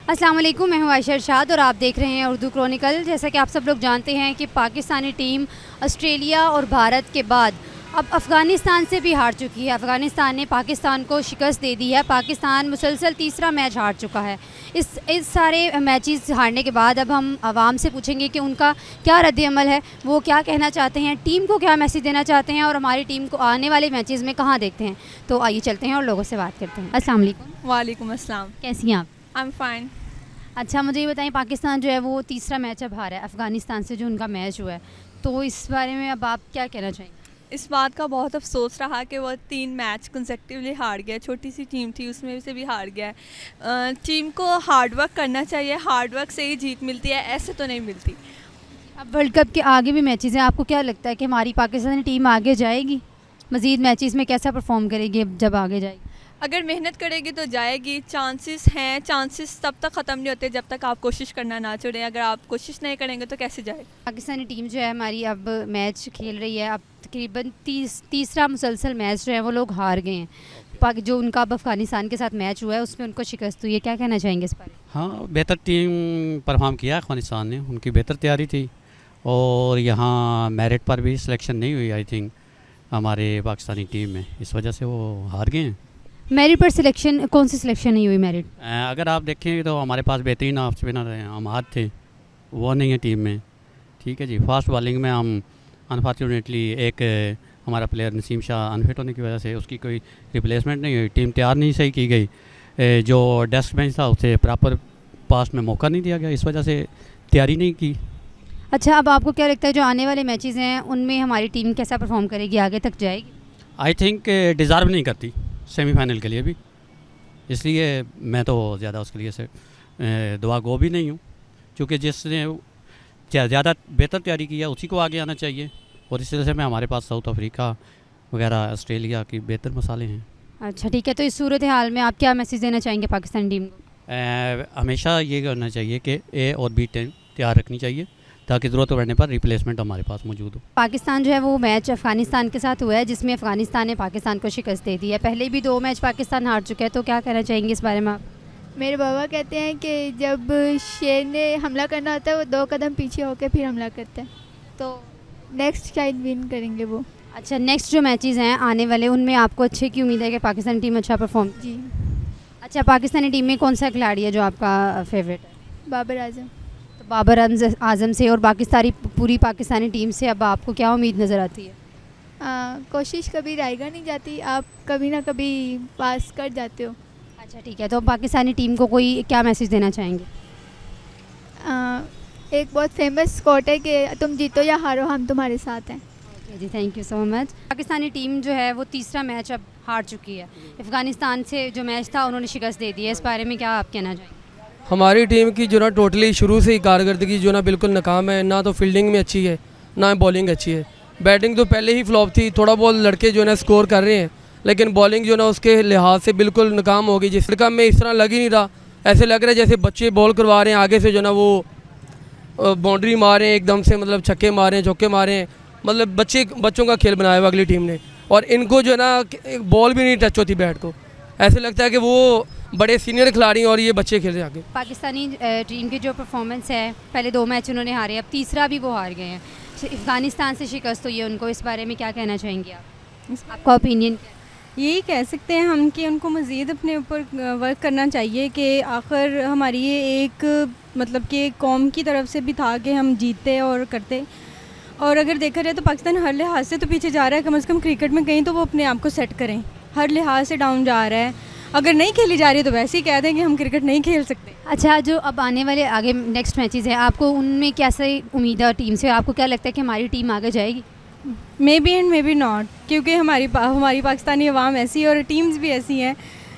अस्सलाम वालेकुम, मैं हूँ आयशा इरशाद और आप देख रहे हैं उर्दू क्रॉनिकल। जैसा कि आप सब लोग जानते हैं कि पाकिस्तानी टीम ऑस्ट्रेलिया और भारत के बाद अब अफ़गानिस्तान से भी हार चुकी है। अफ़गानिस्तान ने पाकिस्तान को शिकस्त दे दी है। पाकिस्तान मुसलसल तीसरा मैच हार चुका है। इस सारे मैचेस हारने के बाद अब हम आवाम से पूछेंगे कि उनका क्या रद्द-ए-अमल है, वो क्या कहना चाहते हैं, टीम को क्या मैसेज देना चाहते हैं और हमारी टीम को आने वाले मैचेस में कहाँ देखते हैं। तो आइए चलते हैं और लोगों से बात करते हैं। अस्सलाम वालेकुम। वालेकुम अस्सलाम। कैसी हैं आप? I am fine. अच्छा, मुझे ये बताएं, पाकिस्तान जो है वो तीसरा मैच अब हारा है अफ़गानिस्तान से, जो उनका मैच हुआ है, तो इस बारे में अब आप क्या कहना चाहेंगे? इस बात का बहुत अफसोस रहा कि वो 3 मैच कंसेक्टिवली हार गया। छोटी सी टीम थी, उसमें से भी हार गया। टीम को हार्ड वर्क करना चाहिए, हार्ड वर्क से ही जीत मिलती है, ऐसे तो नहीं मिलती। अब वर्ल्ड कप के आगे भी मैचेस हैं, आपको क्या लगता है कि हमारी पाकिस्तानी टीम आगे जाएगी? मज़ीद मैचेस में कैसा परफॉर्म करेगी जब आगे जाएगी? अगर मेहनत करेगी तो जाएगी। चांसेस हैं, चांसेस तब तक ख़त्म नहीं होते जब तक आप कोशिश करना ना छोड़ें। अगर आप कोशिश नहीं करेंगे तो कैसे जाए। पाकिस्तानी टीम जो है हमारी अब मैच खेल रही है। अब तकरीबन तीसरा मुसलसल मैच जो है वो लोग हार गए हैं। जो उनका अब अफ़गानिस्तान के साथ मैच हुआ है उसमें उनको शिकस्त हुई है, क्या कहना चाहेंगे इस पर? हाँ, बेहतर टीम परफॉर्म किया अफ़गानिस्तान ने, उनकी बेहतर तैयारी थी और यहाँ मेरिट पर भी सिलेक्शन नहीं हुई आई थिंक हमारे पाकिस्तानी टीम में, इस वजह से वो हार गए हैं। मेरिट पर सिलेक्शन, कौन सी सिलेक्शन नहीं हुई मेरिट? अगर आप देखें तो हमारे पास बेहतरीन ऑफ स्पिनर अमाद थे, वो नहीं है टीम में। ठीक है जी, फास्ट बॉलिंग में हम अनफॉर्चुनेटली एक हमारा प्लेयर नसीम शाह अनफिट होने की वजह से उसकी कोई रिप्लेसमेंट नहीं हुई। टीम तैयार नहीं सही की गई। जो डेस्क बेंच था उसे प्रॉपर पास में मौका नहीं दिया गया, इस वजह से तैयारी नहीं की। अच्छा, अब आपको क्या लगता है जो आने वाले मैचेस हैं उनमें हमारी टीम कैसा परफॉर्म करेगी, आगे तक जाएगी? आई थिंक डिज़र्व नहीं करती सेमीफाइनल के लिए भी, इसलिए मैं तो ज़्यादा उसके लिए से दुआ गो भी नहीं हूँ, क्योंकि जिसने ज़्यादा बेहतर तैयारी की है उसी को आगे आना चाहिए। और इस सिलसिले में हमारे पास साउथ अफ्रीका वगैरह ऑस्ट्रेलिया की बेहतर मसाले हैं। अच्छा ठीक है, तो इस सूरत हाल में आप क्या मैसेज देना चाहेंगे पाकिस्तानी टीम को? हमेशा ये करना चाहिए कि ए और बी टीम तैयार रखनी चाहिए ताकि ज़रूरत पड़ने पर रिप्लेसमेंट हमारे पास मौजूद हो। पाकिस्तान जो है वो मैच अफ़गानिस्तान के साथ हुआ है जिसमें अफ़गानिस्तान ने पाकिस्तान को शिकस्त दे दी है। पहले भी 2 मैच पाकिस्तान हार चुका है, तो क्या कहना चाहेंगे इस बारे में आप? मेरे बाबा कहते हैं कि जब शेर ने हमला करना होता है वो 2 कदम पीछे होकर फिर हमला करता है, तो नेक्स्ट शायद विन करेंगे वो। अच्छा, नेक्स्ट जो मैचेस हैं आने वाले उनमें आपको अच्छे की उम्मीद है कि पाकिस्तानी टीम अच्छा परफॉर्म? जी। अच्छा, पाकिस्तानी टीम में कौन सा खिलाड़ी है जो आपका फेवरेट है? बाबर आजम। तो बाबर आजम से और बाकी सारी पूरी पाकिस्तानी टीम से अब आपको क्या उम्मीद नज़र आती है? कोशिश कभी रायगा नहीं जाती, आप कभी ना कभी पास कर जाते हो। अच्छा ठीक है, तो पाकिस्तानी टीम को कोई क्या मैसेज देना चाहेंगे? एक बहुत फेमस कोट है कि तुम जीतो या हारो हम तुम्हारे साथ हैं। ओके जी, thank you so much. Pakistani team जो है वो तीसरा मैच अब हार चुकी है। अफ़गानिस्तान से जो मैच था उन्होंने शिकस्त दे दी है, इस बारे में क्या आप कहना चाहेंगे? हमारी टीम की जो ना टोटली शुरू से ही कारकर्दगी जो ना बिल्कुल नाकाम है। ना तो फील्डिंग में अच्छी है, ना बॉलिंग अच्छी है। बैटिंग तो पहले ही फ्लॉप थी, थोड़ा बहुत लड़के जो ना स्कोर कर रहे हैं, लेकिन बॉलिंग जो ना उसके लिहाज से बिल्कुल नाकाम हो गई। जिस रकम में इस तरह लग ही नहीं रहा, ऐसे लग रहा है जैसे बच्चे बॉल करवा रहे हैं, आगे से जो ना वो बाउंड्री मारे एकदम से, मतलब छक्के मारे चौके मारे, मतलब बच्चों का खेल बनाया हुआ अगली टीम ने। और इनको जो ना बॉल भी नहीं टच होती बैट को, ऐसे लगता है कि वो बड़े सीनियर खिलाड़ी और ये बच्चे खेल रहे हैं आगे। पाकिस्तानी टीम की जो परफॉर्मेंस है, पहले 2 मैच उन्होंने हारे, अब तीसरा भी वो हार गए हैं। अफ़गानिस्तान से शिकस्त हुई है उनको, इस बारे में क्या कहना चाहेंगे आप? आपका ओपिनियन क्या है? यही कह सकते हैं हम कि उनको मज़ीद अपने ऊपर वर्क करना चाहिए कि आखिर हमारी ये एक मतलब कि कौम की तरफ से भी था कि हम जीतते और करते। और अगर देखा जाए तो पाकिस्तान हर लिहाज से तो पीछे जा रहा है, कम से कम क्रिकेट में कहीं तो वो अपने आप को सेट करें। हर लिहाज से डाउन जा रहा है, अगर नहीं खेली जा रही है तो वैसे ही कह दें कि हम क्रिकेट नहीं खेल सकते। अच्छा, जो अब आने वाले आगे नेक्स्ट मैचेस हैं, आपको उनमें कैसे उम्मीद है टीम से? आपको क्या लगता है कि हमारी टीम आगे जाएगी? May be and may be not, क्योंकि हमारी पाकिस्तानी अवाम ऐसी और टीम्स भी ऐसी हैं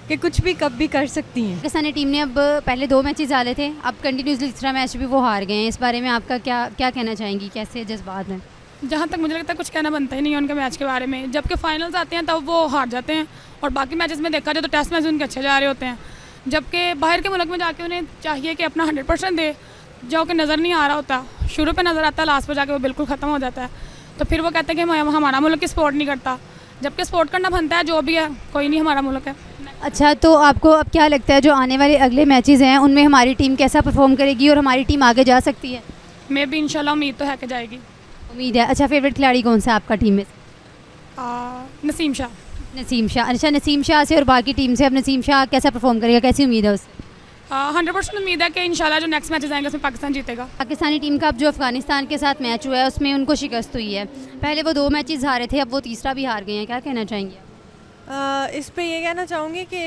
कि कुछ भी कब भी कर सकती हैं। पाकिस्तानी टीम ने अब पहले 2 मैचेस हारे थे, अब कंटिन्यूसली तीसरा मैच भी वो हार गए हैं, इस बारे में आपका क्या कहना चाहेंगी? कैसे जज्बात हैं? जहाँ तक मुझे लगता है कुछ कहना बनता ही नहीं है उनके मैच के बारे में। जबकि फाइनल्स आते हैं तब वो हार जाते हैं और बाकी मैचेस में देखा जाए तो टेस्ट मैच उनके अच्छे जा रहे होते हैं। जबकि बाहर के मुल्क में जाके उन्हें चाहिए कि अपना 100% दे, जो कि नज़र नहीं आ रहा होता। शुरू पे नज़र आता है, लास्ट पे जाके वो बिल्कुल ख़त्म हो जाता है। तो फिर वो कहते हैं कि हमारा मुल्क की सपोर्ट नहीं करता, जबकि सपोर्ट करना बनता है, जो भी है, कोई नहीं हमारा मुल्क है। अच्छा, तो आपको अब क्या लगता है जो आने वाले अगले मैचेस हैं उनमें हमारी टीम कैसा परफॉर्म करेगी और हमारी टीम आगे जा सकती है? मे भी इंशाल्लाह उम्मीद तो है कि जाएगी। उम्मीद है। अच्छा, फेवरेट खिलाड़ी कौन सा है आपका टीम में? नसीम शाह। नसीम शाह। अच्छा, नसीम शाह से और बाकी टीम से अब नसीम शाह कैसा परफॉर्म करेगा, कैसी उम्मीद है उससे? 100% उम्मीद है कि इंशाल्लाह जो नेक्स्ट मैचेस आएंगे उसमें पाकिस्तान जीतेगा। पाकिस्तानी टीम का अब जो अफगानिस्तान के साथ मैच हुआ है उसमें उनको शिकस्त हुई है। पहले वो 2 मैचेस हारे थे, अब वो तीसरा भी हार गए हैं, क्या कहना चाहेंगे? इस पे ये कहना चाहूँगी कि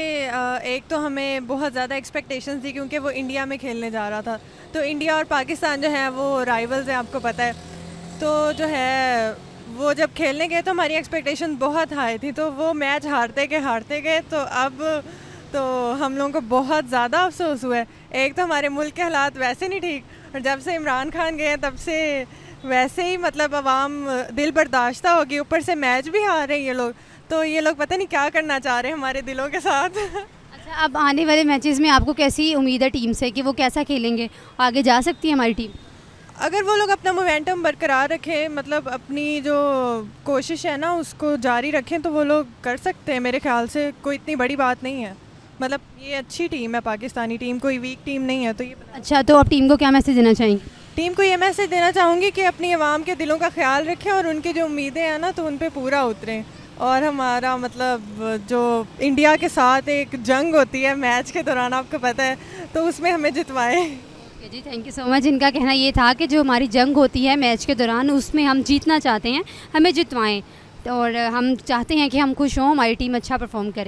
एक तो हमें बहुत ज़्यादा एक्सपेक्टेशंस थी क्योंकि वो इंडिया में खेलने जा रहा था, तो इंडिया और पाकिस्तान जो है वो राइवल्स हैं, आपको पता है। तो जो है वो जब खेलने गए तो हमारी एक्सपेक्टेशन बहुत हाई थी, तो वो मैच हारते गए तो अब तो हम लोगों को बहुत ज़्यादा अफसोस हुआ है। एक तो हमारे मुल्क के हालात वैसे नहीं ठीक, और जब से इमरान खान गए तब से वैसे ही मतलब आवाम दिल बर्दाश्त होगी, ऊपर से मैच भी हार रहे हैं ये लोग, तो ये लोग पता नहीं क्या करना चाह रहे हैं हमारे दिलों के साथ। अच्छा, अब आने वाले मैचेस में आपको कैसी उम्मीद है टीम से कि वो कैसा खेलेंगे, आगे जा सकती है हमारी टीम? अगर वो लोग अपना मोमेंटम बरकरार रखें, मतलब अपनी जो कोशिश है ना उसको जारी रखें, तो वो लोग कर सकते हैं मेरे ख्याल से। कोई इतनी बड़ी बात नहीं है, मतलब ये अच्छी टीम है पाकिस्तानी टीम, कोई वीक टीम नहीं है। तो ये अच्छा, तो आप टीम को क्या मैसेज देना चाहेंगे? टीम को ये मैसेज देना चाहूँगी कि अपनी आवाम के दिलों का ख्याल रखें और उनकी जो उम्मीदें हैं ना तो उन पे पूरा उतरें, और हमारा मतलब जो इंडिया के साथ एक जंग होती है मैच के दौरान, आपको पता है, तो उसमें हमें जितवाएं। जी, थैंक यू सो मच। इनका कहना ये था कि जो हमारी जंग होती है मैच के दौरान उसमें हम जीतना चाहते हैं, हमें जितवाएं, और हम चाहते हैं कि हम खुश हों, हमारी टीम अच्छा परफॉर्म करे।